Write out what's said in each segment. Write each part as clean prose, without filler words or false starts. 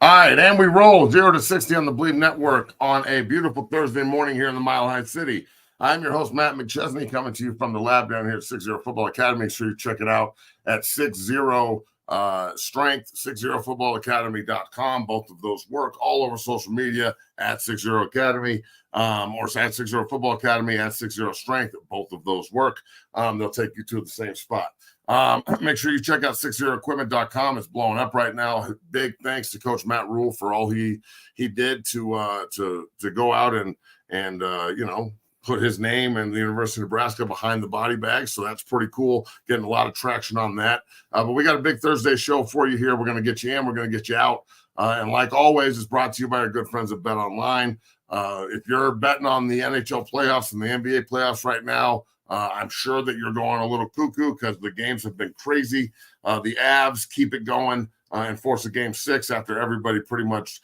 All right, and we roll 0 to 60 on the Bleed Network on a beautiful Thursday morning here in the Mile High City. I'm your host, Matt McChesney, coming to you from the lab down here at 60 Football Academy. Make sure you check it out at 60 Strength, 60footballacademy.com. Both of those work all over social media at 60 Academy, or at 60 Football Academy, at 60 Strength. Both of those work. They'll take you to the same spot. Make sure you check out 60equipment.com. It's blowing up right now. Big thanks to Coach Matt Rule for all he did to go out and put his name and the University of Nebraska behind the body bag. So that's pretty cool. Getting a lot of traction on that. But we got a big Thursday show for you here. We're going to get you in. We're going to get you out. And like always, it's brought to you by our good friends at Bet Online. If you're betting on the NHL playoffs and the NBA playoffs right now, I'm sure that you're going a little cuckoo because the games have been crazy. The Avs keep it going and force a game 6 after everybody pretty much,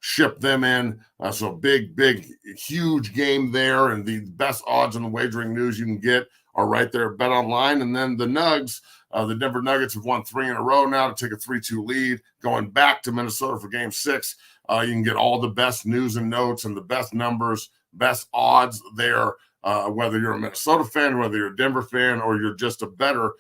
shipped them in. So big, huge game there. And the best odds on the wagering news you can get are right there at Bet Online. And then the Nugs, the Denver Nuggets have won 3 in a row now to take a 3-2 lead. Going back to Minnesota for game 6, you can get all the best news and notes and the best numbers, best odds there. Whether you're a Minnesota fan, whether you're a Denver fan, or you're just a bettor,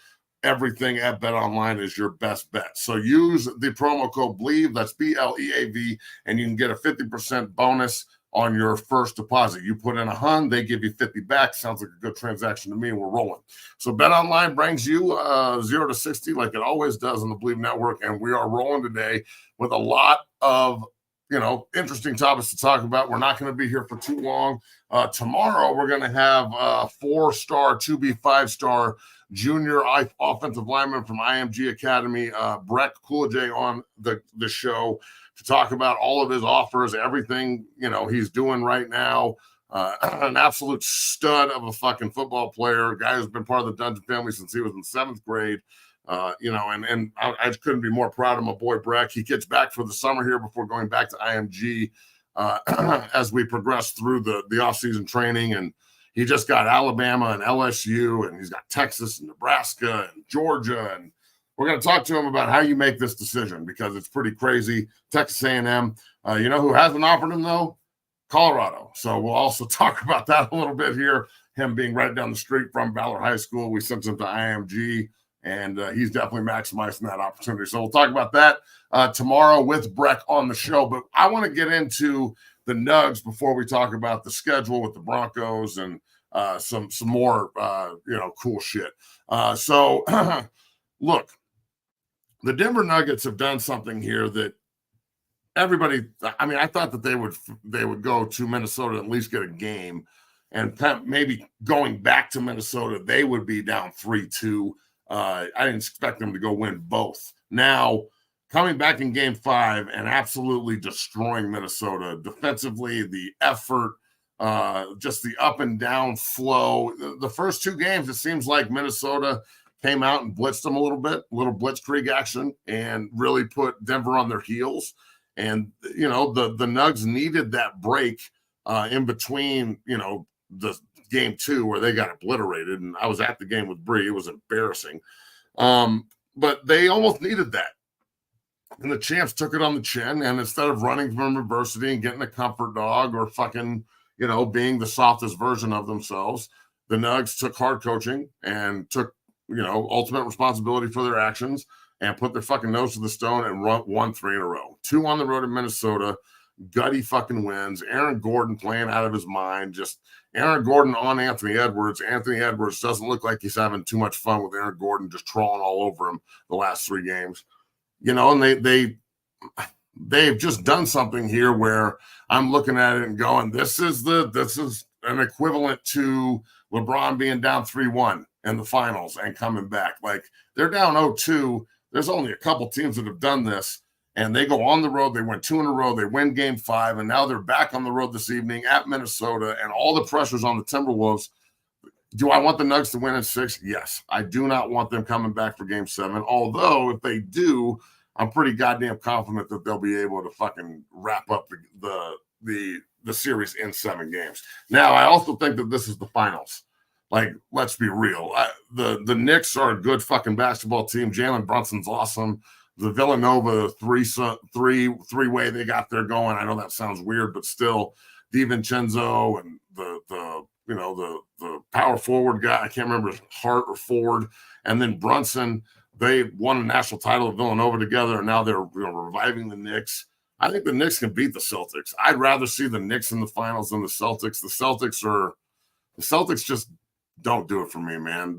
everything at Bet Online is your best bet. So use the promo code BLEAV, that's BLEAV, and you can get a 50% bonus on your first deposit. You put in $100, they give you 50 back. Sounds like a good transaction to me, and we're rolling. So Bet Online brings you 0 to 60 like it always does on the Bleav Network, and we are rolling today with a lot of interesting topics to talk about. We're not going to be here for too long. Tomorrow, we're going to have a 4-star, 2B, 5-star junior offensive lineman from IMG Academy, Brett Coolidge, on the show to talk about all of his offers, everything, he's doing right now. An absolute stud of a fucking football player, a guy who's been part of the Dungeon family since he was in 7th grade. And I couldn't be more proud of my boy Breck. He gets back for the summer here before going back to IMG as we progress through the offseason training. And he just got Alabama and LSU, and he's got Texas and Nebraska and Georgia. And we're going to talk to him about how you make this decision because it's pretty crazy. Texas A&M, who hasn't offered him, though? Colorado. So we'll also talk about that a little bit here. Him being right down the street from Ballard High School. We sent him to IMG. And he's definitely maximizing that opportunity. So we'll talk about that tomorrow with Breck on the show. But I want to get into the Nugs before we talk about the schedule with the Broncos and some more cool shit. So look, the Denver Nuggets have done something here that everybody. I mean, I thought that they would go to Minnesota and at least get a game, and maybe going back to Minnesota they would be down 3-2. I didn't expect them to go win both. Now, coming back in game 5 and absolutely destroying Minnesota defensively, the effort, just the up and down flow. The first 2 games, it seems like Minnesota came out and blitzed them a little bit, a little blitzkrieg action, and really put Denver on their heels. And, the Nugs needed that break in between, the game 2 where they got obliterated, and I was at the game with Bree. It was embarrassing. But they almost needed that. And the champs took it on the chin, and instead of running from adversity and getting a comfort dog or fucking, being the softest version of themselves, the Nugs took hard coaching and took, ultimate responsibility for their actions and put their fucking nose to the stone and won 3 in a row. 2 on the road in Minnesota, gutty fucking wins. Aaron Gordon playing out of his mind, just Aaron Gordon on Anthony Edwards. Anthony Edwards doesn't look like he's having too much fun with Aaron Gordon just crawling all over him the last 3 games. And they've just done something here where I'm looking at it and going, this is an equivalent to LeBron being down 3-1 in the finals and coming back. Like, they're down 0-2. There's only a couple teams that have done this. And they go on the road. They win 2 in a row. They win game 5. And now they're back on the road this evening at Minnesota. And all the pressure's on the Timberwolves. Do I want the Nugs to win in 6? Yes. I do not want them coming back for game 7. Although, if they do, I'm pretty goddamn confident that they'll be able to fucking wrap up the series in 7 games. Now, I also think that this is the finals. Like, let's be real. The Knicks are a good fucking basketball team. Jalen Brunson's awesome. the Villanova three-way they got there going. I know that sounds weird, but still, DiVincenzo and the power forward guy, I can't remember Hart or Ford, and then Brunson. They won a national title at Villanova together, and now they're reviving the Knicks. I think the Knicks can beat the Celtics. I'd rather see the Knicks in the finals than the Celtics. The Celtics just don't do it for me, man.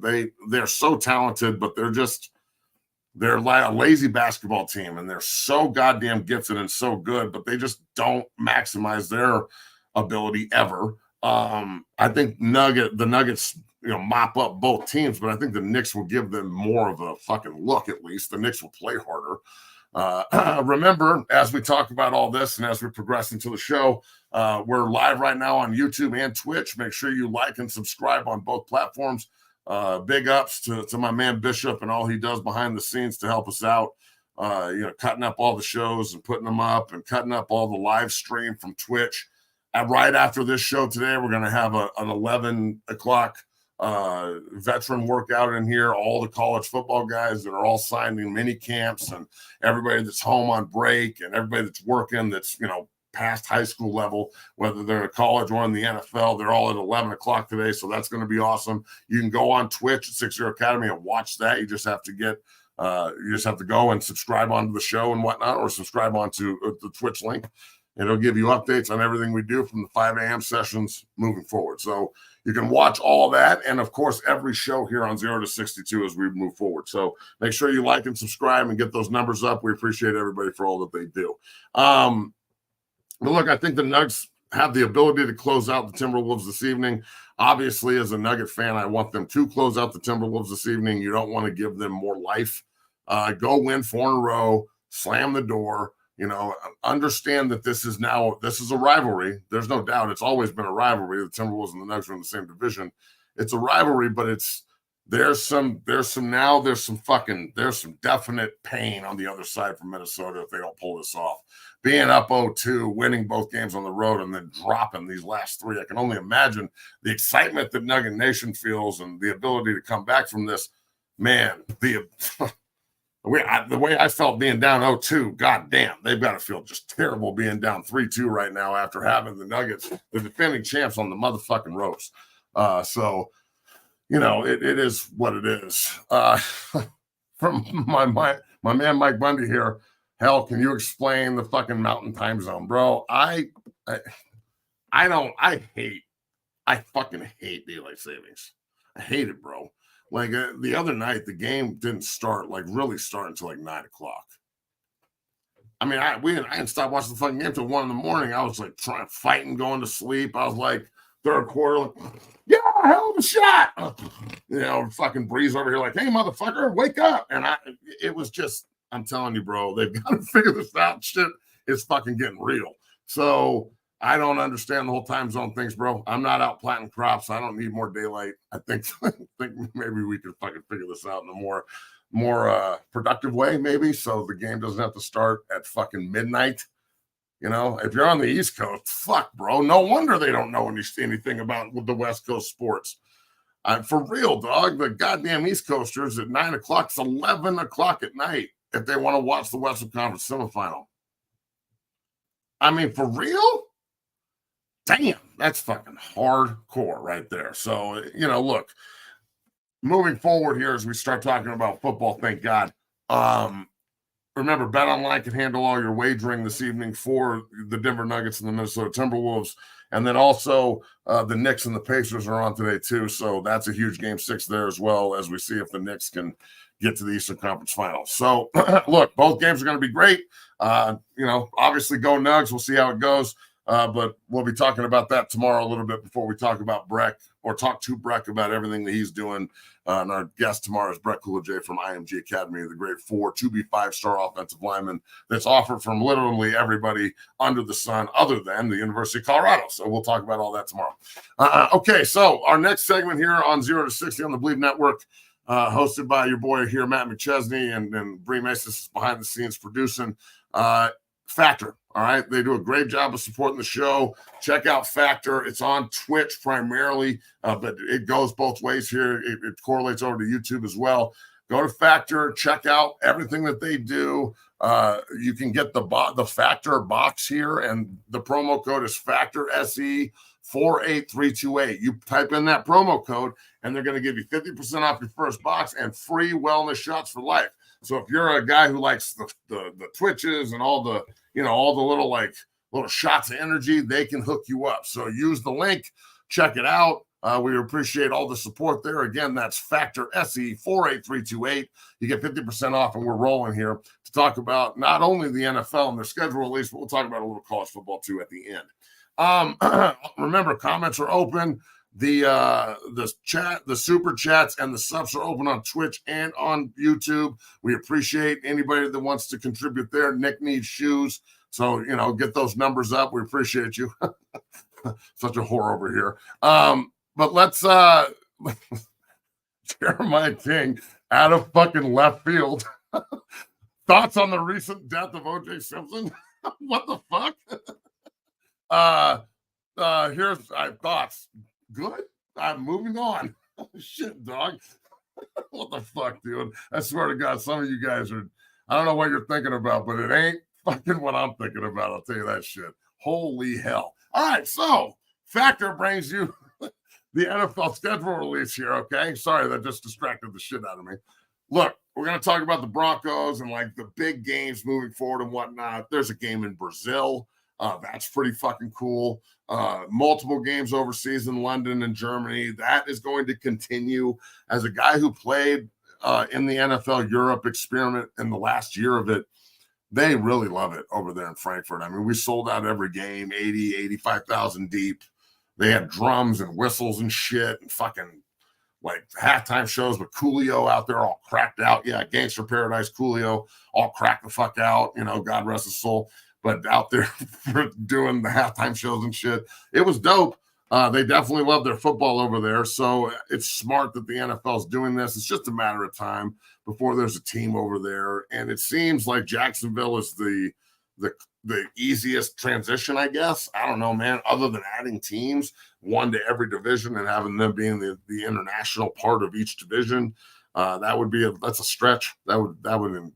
They're so talented, but they're like a lazy basketball team, and they're so goddamn gifted and so good, but they just don't maximize their ability ever. I think the Nuggets, mop up both teams, but I think the Knicks will give them more of a fucking look. At least the Knicks will play harder. Remember, as we talk about all this and as we progress into the show, we're live right now on YouTube and Twitch. Make sure you like and subscribe on both platforms. Big ups to my man Bishop and all he does behind the scenes to help us out. Cutting up all the shows and putting them up and cutting up all the live stream from Twitch. Right after this show today, we're going to have an 11 o'clock veteran workout in here. All the college football guys that are all signed in mini camps, and everybody that's home on break, and everybody that's working that's past high school level, whether they're in college or in the NFL, they're all at 11 o'clock today. So that's going to be awesome. You can go on Twitch at 60 Academy and watch that. You just have to go and subscribe onto the show and whatnot, or subscribe onto the Twitch link. It'll give you updates on everything we do from the 5 a.m. sessions moving forward. So you can watch all that. And, of course, every show here on 0 to 62 as we move forward. So make sure you like and subscribe and get those numbers up. We appreciate everybody for all that they do. But, look, I think the Nuggets have the ability to close out the Timberwolves this evening. Obviously, as a Nugget fan, I want them to close out the Timberwolves this evening. You don't want to give them more life. Go win 4 in a row, slam the door. Understand that this is a rivalry. There's no doubt. It's always been a rivalry. The Timberwolves and the Nuggets are in the same division. It's a rivalry, but there's some definite pain on the other side for Minnesota if they don't pull this off. Being up 0-2, winning both games on the road, and then dropping these last 3. I can only imagine the excitement that Nugget Nation feels and the ability to come back from this. Man, the way I felt being down 0-2, goddamn, they've got to feel just terrible being down 3-2 right now after having the Nuggets, the defending champs, on the motherfucking ropes. It is what it is. From my man Mike Bundy here, hell, can you explain the fucking mountain time zone, bro? I fucking hate daylight savings. I hate it, bro. Like the other night, the game didn't really start until 9 o'clock. I mean, I didn't stop watching the fucking game till 1 in the morning. I was fighting, going to sleep. I was like, third quarter, yeah, hell of a shot. Fucking Breeze over here hey, motherfucker, wake up. And it was just, I'm telling you, bro, they've got to figure this out. Shit is fucking getting real. So I don't understand the whole time zone things, bro. I'm not out planting crops. I don't need more daylight. I think maybe we could fucking figure this out in a more productive way, maybe, so the game doesn't have to start at fucking midnight. If you're on the East Coast, fuck, bro. No wonder they don't know anything about the West Coast sports. For real, dog. The goddamn East Coasters at 9 o'clock. It's 11 o'clock at night if they want to watch the Western Conference semifinal. I mean, for real? Damn, that's fucking hardcore right there. So, look, moving forward here as we start talking about football, thank God. Remember, BetOnline can handle all your wagering this evening for the Denver Nuggets and the Minnesota Timberwolves. And then also the Knicks and the Pacers are on today too. So that's a huge game 6 there as well, as we see if the Knicks can get to the Eastern Conference Finals. So, look, both games are going to be great. Obviously go Nugs. We'll see how it goes. But we'll be talking about that tomorrow a little bit before we talk about Breck, or talk to Breck about everything that he's doing. And our guest tomorrow is Breck Coolidge from IMG Academy, the grade 4 to-be 5-star offensive lineman that's offered from literally everybody under the sun other than the University of Colorado. So we'll talk about all that tomorrow. Okay, so our next segment here on 0 to 60 on the Believe Network, hosted by your boy here, Matt McChesney, and Bree Mason is behind the scenes producing. Factor, all right? They do a great job of supporting the show. Check out Factor. It's on Twitch primarily, but it goes both ways here. It correlates over to YouTube as well. Go to Factor, check out everything that they do. You can get the Factor box here, and the promo code is Factor SE 48328. You type in that promo code, and they're going to give you 50% off your first box and free wellness shots for life. So if you're a guy who likes the twitches and all the little shots of energy, they can hook you up. So use the link, check it out. We appreciate all the support there. Again, that's Factor SE 48328. You get 50% off, and we're rolling here to talk about not only the NFL and their schedule release, but we'll talk about a little college football too at the end. Remember, comments are open. The chat, the super chats, and the subs are open on Twitch and on YouTube. We appreciate anybody that wants to contribute there. Nick needs shoes, so get those numbers up. We appreciate you. Such a whore over here. But let's Jeremiah King out of fucking left field. Thoughts on the recent death of O.J. Simpson? What the fuck? Here's thoughts. Good. I'm moving on. Shit, dog. What the fuck, dude? I swear to God, some of you guys I don't know what you're thinking about, but it ain't fucking what I'm thinking about. I'll tell you that shit. Holy hell. All right, so Factor brings you the NFL schedule release here, okay? Sorry, that just distracted the shit out of me. Look, we're going to talk about the Broncos and the big games moving forward and whatnot. There's a game in Brazil. That's pretty fucking cool. Multiple games overseas in London and Germany. That is going to continue. As a guy who played in the NFL Europe experiment in the last year of it, they really love it over there in Frankfurt. I mean, we sold out every game, 80, 85,000 deep. They had drums and whistles and shit and fucking halftime shows with Coolio out there all cracked out. Yeah, Gangster Paradise Coolio all cracked the fuck out. God rest his soul. But out there for doing the halftime shows and shit. It was dope. They definitely love their football over there. So it's smart that the NFL is doing this. It's just a matter of time before there's a team over there. And it seems like Jacksonville is the easiest transition, I guess. I don't know, man, other than adding teams, one to every division and having them being the international part of each division. That's a stretch. That'd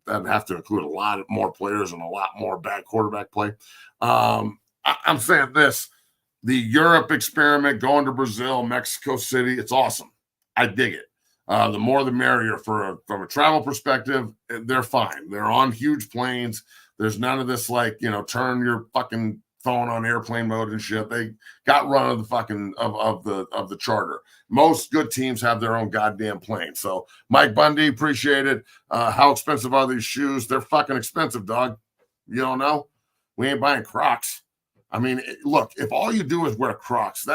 have to include a lot more players and a lot more bad quarterback play. I'm saying this, the Europe experiment, going to Brazil, Mexico City, it's awesome. I dig it. The more the merrier from a travel perspective. They're fine. They're on huge planes. There's none of this turn your fucking phone on airplane mode and shit. They got run of the fucking of the charter. Most good teams have their own goddamn plane. So Mike Bundy, appreciate it. How expensive are these shoes? They're fucking expensive, dog. You don't know? We ain't buying Crocs. I mean, look, if all you do is wear Crocs,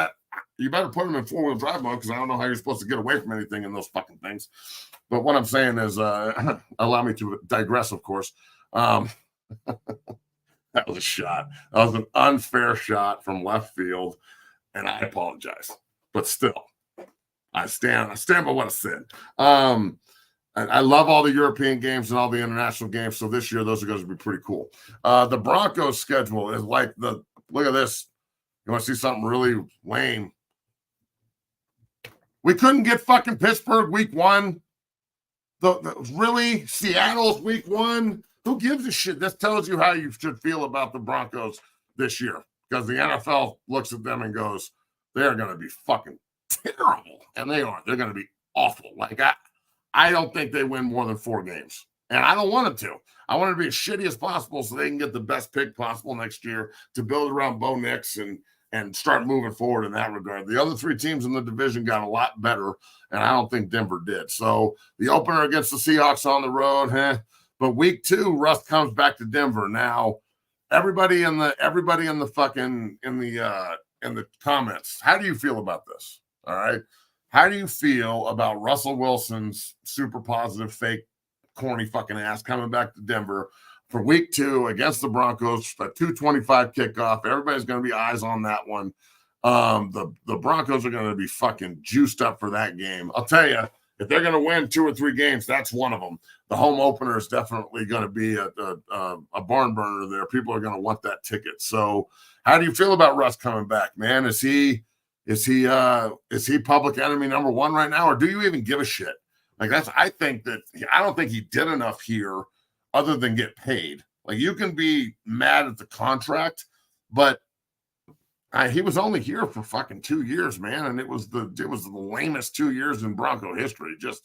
you better put them in four-wheel drive mode, because I don't know how you're supposed to get away from anything in those fucking things. But what I'm saying is, allow me to digress, of course. That was a shot. That was an unfair shot from left field, and I apologize. But still, I stand by what I said. I love all the European games and all the international games. So this year, those are going to be pretty cool. The Broncos schedule is look at this. You want to see something really lame? We couldn't get fucking Pittsburgh week one. Really? Seattle's week one? Who gives a shit? This tells you how you should feel about the Broncos this year, because the NFL looks at them and goes, they're going to be fucking terrible. And they are. They're going to be awful. I don't think they win more than 4 games. And I don't want them to. I want it to be as shitty as possible so they can get the best pick possible next year to build around Bo Nix and start moving forward in that regard. The other 3 teams in the division got a lot better, and I don't think Denver did. So the opener against the Seahawks on the road, But week 2, Russ comes back to Denver. Now, everybody in the comments, how do you feel about this? All right. How do you feel about Russell Wilson's super positive, fake, corny fucking ass coming back to Denver for week 2 against the Broncos, a 2:25 kickoff? Everybody's going to be eyes on that one. The Broncos are going to be fucking juiced up for that game. I'll tell you, if they're going to win 2 or 3 games, that's one of them. The home opener is definitely going to be a barn burner there. People are going to want that ticket. So how do you feel about Russ coming back, man? Is he public enemy number 1 right now, or do you even give a shit? Like I don't think he did enough here other than get paid. Like you can be mad at the contract, but he was only here for fucking 2 years, man, and it was the lamest 2 years in Bronco history. Just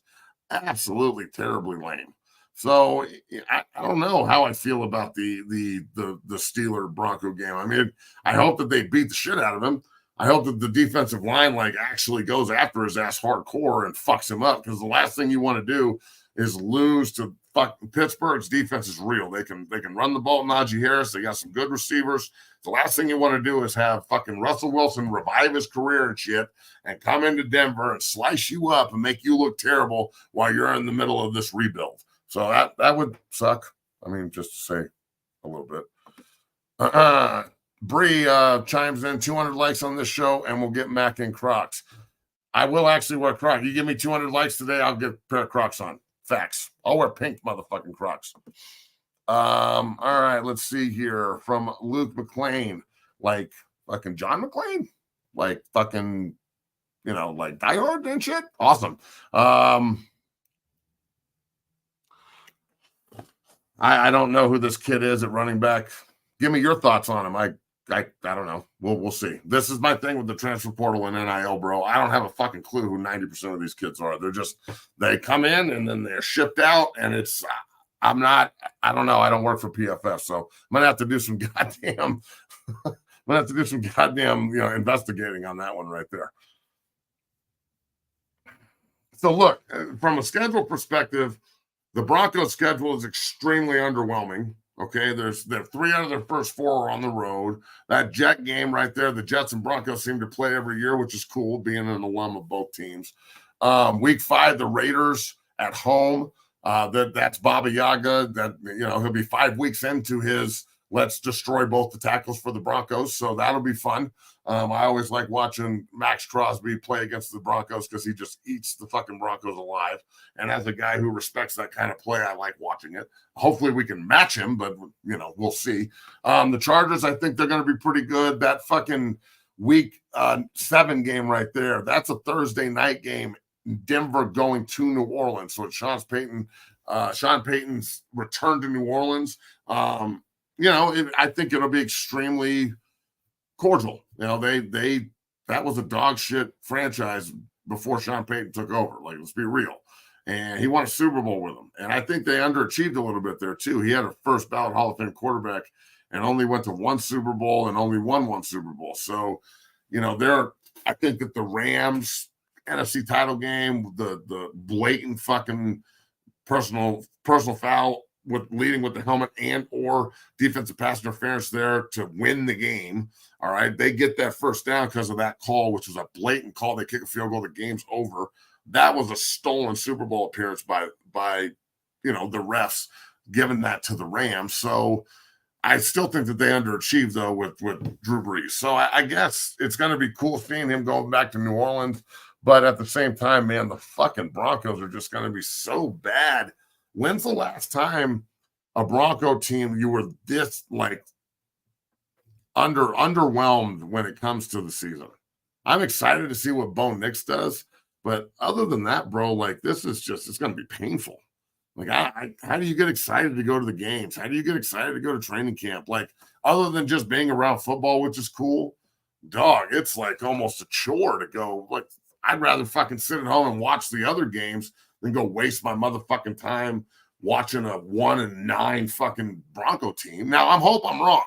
absolutely terribly lame. So I don't know how I feel about the Steeler Bronco game. I mean, I hope that they beat the shit out of him. I hope that the defensive line like actually goes after his ass hardcore and fucks him up, because the last thing you want to do is lose to Pittsburgh's defense is real. They can run the ball. Najee Harris. They got some good receivers. The last thing you want to do is have fucking Russell Wilson revive his career and shit and come into Denver and slice you up and make you look terrible while you're in the middle of this rebuild. So that would suck. I mean, just to say a little bit. Bree chimes in, 200 likes on this show, and we'll get Mac in Crocs. I will actually wear Crocs. You give me 200 likes today, I'll get a pair of Crocs on. Facts. I'll wear pink motherfucking Crocs. All right, let's see here from Luke McLean. Like fucking John McClane? Like fucking, like Die Hard and shit? Awesome. I don't know who this kid is at running back. Give me your thoughts on him. I don't know. We'll see. This is my thing with the transfer portal and NIL, bro. I don't have a fucking clue who 90% of these kids are. They come in and then they're shipped out, and I don't know. I don't work for PFF, so I'm gonna have to do some goddamn investigating on that one right there. So look, from a schedule perspective, the Broncos schedule is extremely underwhelming. Okay, they're 3 out of their first 4 are on the road. That Jet game right there, the Jets and Broncos seem to play every year, which is cool, being an alum of both teams. Week 5, the Raiders at home. That's Baba Yaga. That he'll be 5 weeks into his let's destroy both the tackles for the Broncos, so that'll be fun. I always like watching Max Crosby play against the Broncos because he just eats the fucking Broncos alive. And as a guy who respects that kind of play, I like watching it. Hopefully we can match him, but we'll see. The Chargers, I think they're going to be pretty good. That fucking week 7 game right there, that's a Thursday night game. Denver going to New Orleans. So it's Sean Payton's return to New Orleans. I think it'll be extremely cordial. That was a dog shit franchise before Sean Payton took over. Like, let's be real. And he won a Super Bowl with them. And I think they underachieved a little bit there too. He had a first ballot Hall of Fame quarterback and only went to 1 Super Bowl and only won 1 Super Bowl. So, I think that the Rams NFC title game, the blatant fucking personal foul with leading with the helmet and or defensive pass interference there to win the game. All right. They get that first down because of that call, which was a blatant call. They kick a field goal. The game's over. That was a stolen Super Bowl appearance by the refs giving that to the Rams. So I still think that they underachieved though with Drew Brees. So I guess it's going to be cool seeing him going back to New Orleans. But at the same time, man, the fucking Broncos are just going to be so bad. When's the last time a Bronco team you were this like underwhelmed when it comes to the season? I'm excited to see what Bo Nix does, but other than that, bro, like it's going to be painful. Like, how do you get excited to go to the games? How do you get excited to go to training camp? Like, other than just being around football, which is cool, dog, it's like almost a chore to go. Like, I'd rather fucking sit at home and watch the other games than go waste my motherfucking time watching a 1-9 fucking Bronco team. Now, I hope I'm wrong.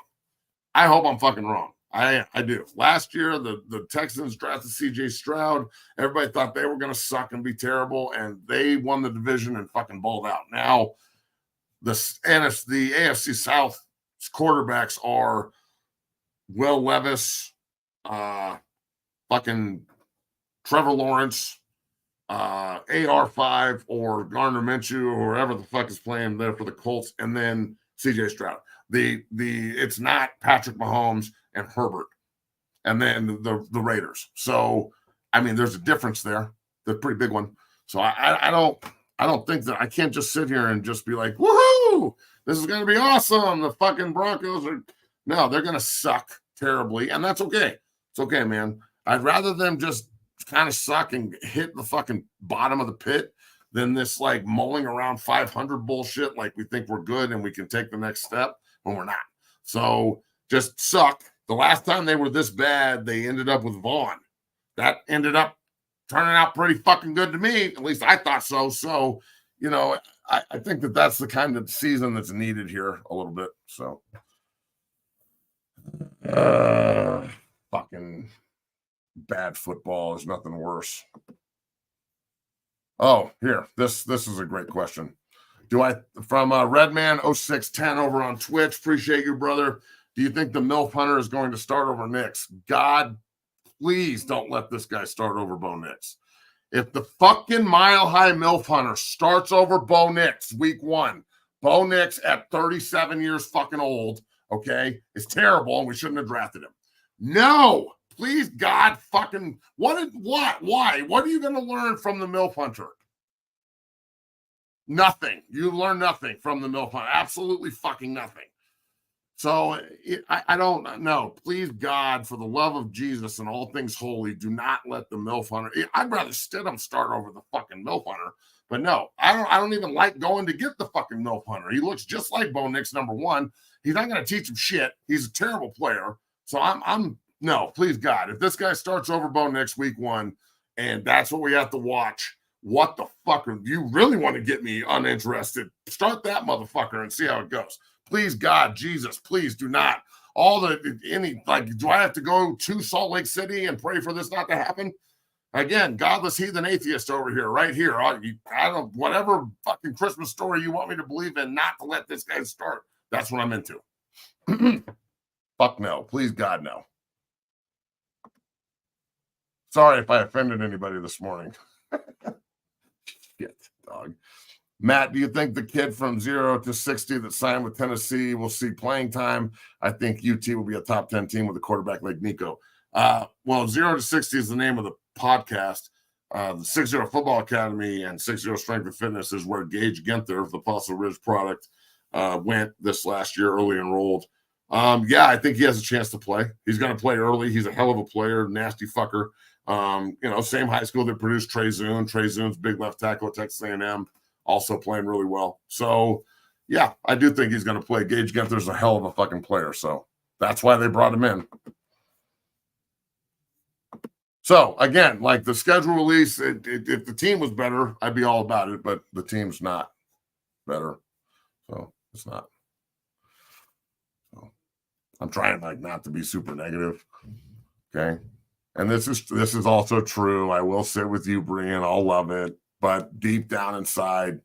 I hope I'm fucking wrong. I do. Last year, the Texans drafted C.J. Stroud. Everybody thought they were going to suck and be terrible, and they won the division and fucking balled out. Now, the AFC South quarterbacks are Will Levis, fucking Trevor Lawrence, AR5 or Gardner Minshew or whoever the fuck is playing there for the Colts, and then CJ Stroud. It's not Patrick Mahomes and Herbert, and then the Raiders. So I mean, there's a difference there, the pretty big one. So I don't think that I can't just sit here and just be like, woohoo, this is gonna be awesome. The fucking Broncos they're gonna suck terribly, and that's okay. It's okay, man. I'd rather them just kind of suck and hit the fucking bottom of the pit than this like mulling around 500 bullshit. Like we think we're good and we can take the next step when we're not. So just suck. The last time they were this bad, they ended up with Vaughn. That ended up turning out pretty fucking good to me. At least I thought so. So, you know, I think that that's the kind of season that's needed here a little bit. So, fucking bad football is nothing worse. Oh, here, this is a great question. From Redman 0610 over on Twitch, appreciate you, brother. Do you think the MILF Hunter is going to start over Nix? God, please don't let this guy start over Bo Nix. If the fucking Mile High MILF Hunter starts over Bo Nix week 1, Bo Nix at 37 years fucking old, okay, is terrible and we shouldn't have drafted him. No, please, God, fucking, why? What are you going to learn from the MILF Hunter? Nothing. You learn nothing from the MILF Hunter. Absolutely fucking nothing. So I don't know. Please, God, for the love of Jesus and all things holy, do not let the MILF Hunter. I'd rather Stidham start over the fucking MILF Hunter. But no, I don't even like going to get the fucking MILF Hunter. He looks just like Bo Nix, number one. He's not going to teach him shit. He's a terrible player. So I'm no, please, God, if this guy starts over Bo Nix week 1, and that's what we have to watch, what the fuck? Do you really want to get me uninterested? Start that motherfucker and see how it goes. Please, God, Jesus, please do not. Do I have to go to Salt Lake City and pray for this not to happen? Again, godless heathen atheist over here, right here. I don't, whatever fucking Christmas story you want me to believe in, not to let this guy start. That's what I'm into. Fuck no. Please, God, no. Sorry if I offended anybody this morning. Shit, dog. Matt, do you think the kid from 0 to 60 that signed with Tennessee will see playing time? I think UT will be a top 10 team with a quarterback like Nico. Well, 0 to 60 is the name of the podcast. The 60 Football Academy and 60 Strength and Fitness is where Gage Ginther, the Fossil Ridge product, went this last year, early enrolled. Yeah, I think he has a chance to play. He's going to play early. He's a hell of a player, nasty fucker. Same high school that produced Trey Zune. Trey Zune's big left tackle at Texas A&M. Also playing really well. So, yeah, I do think he's going to play. Gage Ginther's a hell of a fucking player. So that's why they brought him in. So, again, like the schedule release, if the team was better, I'd be all about it. But the team's not better. So it's not. So I'm trying not to be super negative. Okay. And this is also true. I will sit with you, Brian. I'll love it. But deep down inside,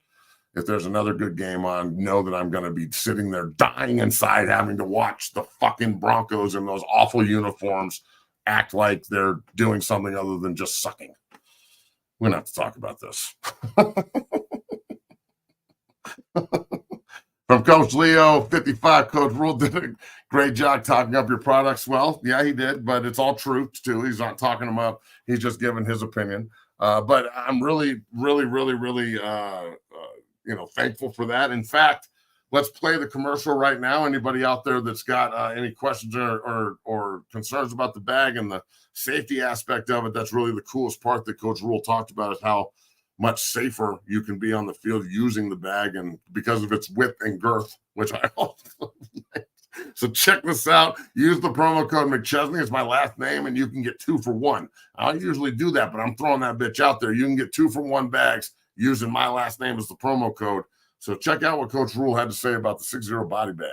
if there's another good game on, know that I'm going to be sitting there dying inside having to watch the fucking Broncos in those awful uniforms act like they're doing something other than just sucking. We're going to have to talk about this. From Coach Leo, 55, Coach Rule did a great job talking up your products. Well, yeah, he did, but it's all true, too. He's not talking them up. He's just giving his opinion. But I'm really thankful for that. In fact, let's play the commercial right now. Anybody out there that's got any questions or concerns about the bag and the safety aspect of it, that's really the coolest part that Coach Rule talked about, is how much safer you can be on the field using the bag, and because of its width and girth, which I also like. So check this out. Use the promo code McChesney. It's my last name, and you can get 2 for 1. I don't usually do that, but I'm throwing that bitch out there. You can get 2 for 1 bags using my last name as the promo code. So check out what Coach Rule had to say about the 6-0 body bag.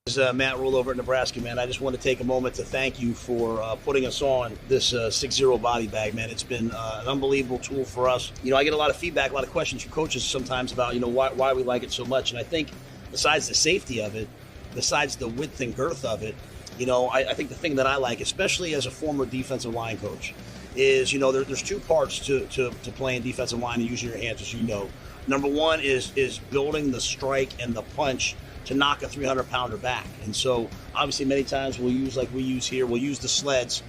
This is Matt Rule over at Nebraska, man. I just want to take a moment to thank you for putting us on this 6-0 body bag, man. It's been an unbelievable tool for us. You know, I get a lot of feedback, a lot of questions from coaches sometimes about, why we like it so much. And I think besides the safety of it, besides the width and girth of it, I think the thing that I like, especially as a former defensive line coach, is, there's 2 parts to playing defensive line and using your hands, as you know. Number one is building the strike and the punch to knock a 300-pounder back. And so, obviously, many times we'll use, like we use here, we'll use the sleds,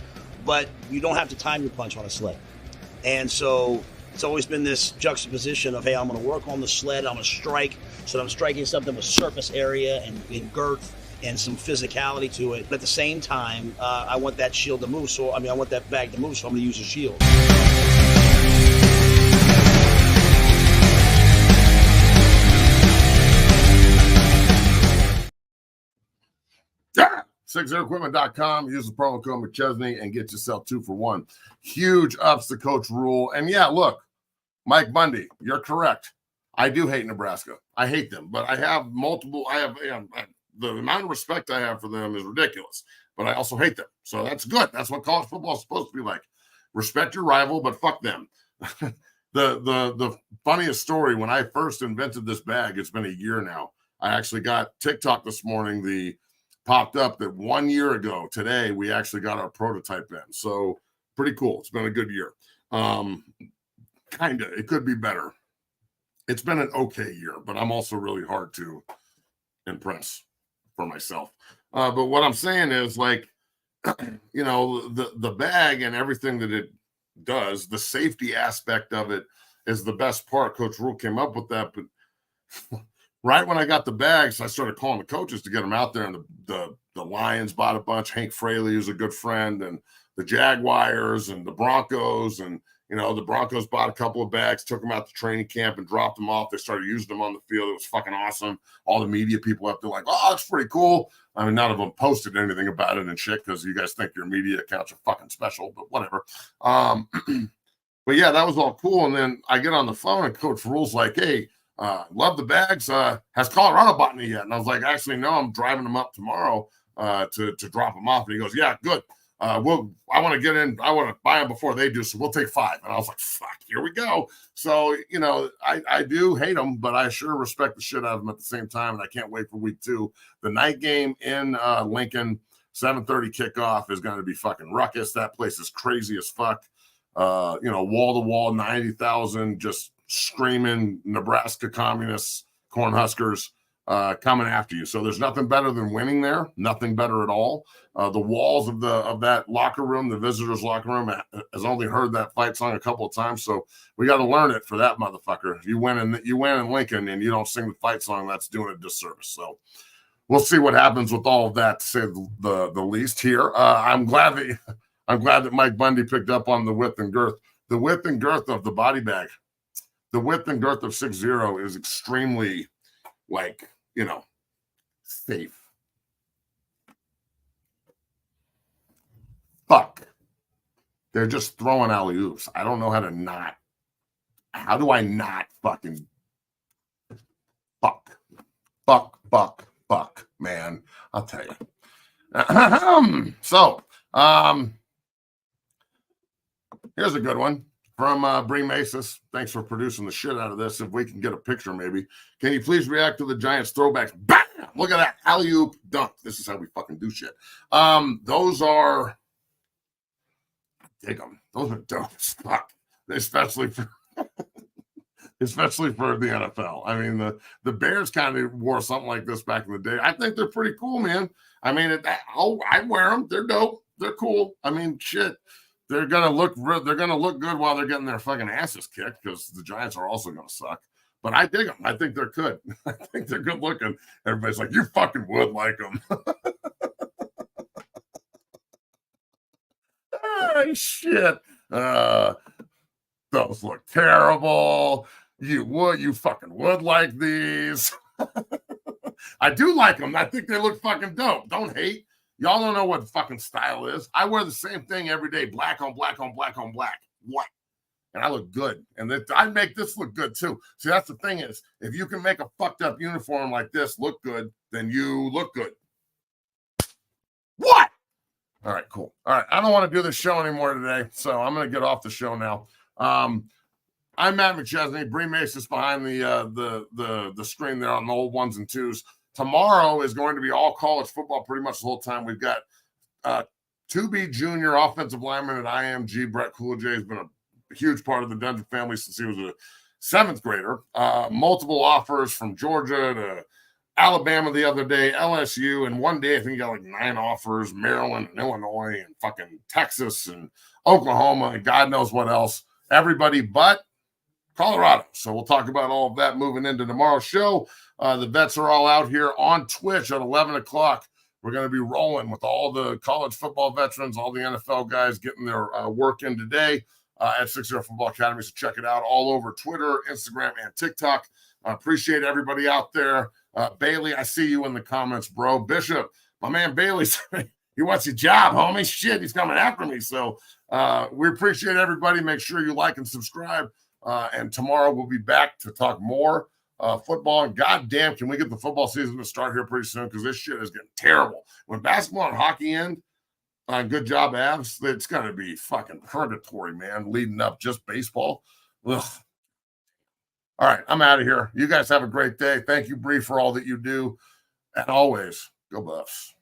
but you don't have to time your punch on a sled. And so it's always been this juxtaposition of, hey, I'm going to work on the sled, I'm going to strike, so I'm striking something with surface area and girth and some physicality to it. But at the same time, I want that shield to move. I want that bag to move, so I'm going to use a shield. 60equipment.com. Use the promo code McChesney and get yourself 2 for 1. Huge ups to Coach Rule. And yeah, look, Mike Bundy, you're correct. I do hate Nebraska. I hate them, but I have multiple. The amount of respect I have for them is ridiculous, but I also hate them. So that's good. That's what college football is supposed to be like. Respect your rival, but fuck them. The funniest story, when I first invented this bag, it's been a year now. I actually got TikTok this morning. Popped up that 1 year ago today, we actually got our prototype in. So pretty cool. It's been a good year. Kind of. It could be better. It's been an okay year, but I'm also really hard to impress for myself. But what I'm saying is, like, you know, the bag and everything that it does, the safety aspect of it is the best part. Coach Rule came up with that, but right when I got the bags, I started calling the coaches to get them out there, and the Lions bought a bunch. Hank Fraley, who's a good friend, and the Jaguars and the Broncos, and you know, the Broncos bought a couple of bags, took them out to training camp and dropped them off. They started using them on the field. It was fucking awesome. All the media people up there like, oh, that's pretty cool. I mean, none of them posted anything about it and shit because you guys think your media accounts are fucking special, but whatever. But yeah, that was all cool. And then I get on the phone and Coach Rule's like, hey, love the bags. Has Colorado bought any yet? And I was like, actually, no, I'm driving them up tomorrow to drop them off. And he goes, yeah, good. I want to get in. I want to buy them before they do, so we'll take 5. And I was like, fuck, here we go. So, you know, I do hate them, but I sure respect the shit out of them at the same time, and I can't wait for week 2. The night game in Lincoln, 7:30 kickoff is going to be fucking ruckus. That place is crazy as fuck. You know, wall-to-wall, 90,000 just screaming Nebraska communists, Cornhuskers, coming after you. So there's nothing better than winning there. Nothing better at all. The walls of that locker room, the visitors' locker room, has only heard that fight song a couple of times. So we got to learn it for that motherfucker. You win in Lincoln and you don't sing the fight song, that's doing a disservice. So we'll see what happens with all of that, to say the least here. I'm glad that Mike Bundy picked up on the width and girth. The width and girth of the body bag. The width and girth of 6.0 is extremely, like, you know, safe. Fuck. They're just throwing alley-oops. I don't know how do I not fucking fuck, man. I'll tell you. So, here's a good one from Bree Masis. Thanks for producing the shit out of this. If we can get a picture, maybe. Can you please react to the Giants throwbacks? Bam! Look at that. Alley-oop dunk. This is how we fucking do shit. Those are... Take them. Those are dope as fuck. Especially for the NFL. I mean, the Bears kind of wore something like this back in the day. I think they're pretty cool, man. I mean, I'd wear them. They're dope. They're cool. I mean, shit. They're gonna look good while they're getting their fucking asses kicked, because the Giants are also gonna suck. But I dig them. I think they're good. I think they're good looking. Everybody's like, you fucking would like them. Oh, shit. Those look terrible. You fucking would like these. I do like them. I think they look fucking dope. Don't hate. Y'all don't know what fucking style is. I wear the same thing every day. Black on black on black on black. What? And I look good. And I make this look good too. See, that's the thing is, if you can make a fucked up uniform like this look good, then you look good. What? All right, cool. All right, I don't want to do this show anymore today, so I'm going to get off the show now. I'm Matt McChesney. Bree Masis behind the screen there on the old 1s and 2s. Tomorrow is going to be all college football pretty much the whole time. We've got 2B junior offensive lineman at IMG. Brett Coolidge has been a huge part of the Dungeon family since he was a 7th grader. Multiple offers from Georgia to Alabama the other day, LSU, and one day I think he got like 9 offers, Maryland and Illinois and fucking Texas and Oklahoma and God knows what else. Everybody but Colorado. So we'll talk about all of that moving into tomorrow's show. The vets are all out here on Twitch at 11 o'clock. We're going to be rolling with all the college football veterans, all the NFL guys getting their work in today at 60 Football Academy. So check it out all over Twitter, Instagram, and TikTok. Appreciate everybody out there. Bailey, I see you in the comments, bro. Bishop, My man Bailey's he wants a job, homie. Shit, he's coming after me. So we appreciate everybody. Make sure you like and subscribe. And tomorrow we'll be back to talk more football. And goddamn, can we get the football season to start here pretty soon? Because this shit is getting terrible. When basketball and hockey end, good job, Avs. It's going to be fucking purgatory, man, leading up just baseball. Ugh. All right, I'm out of here. You guys have a great day. Thank you, Bree, for all that you do. And always, go Buffs.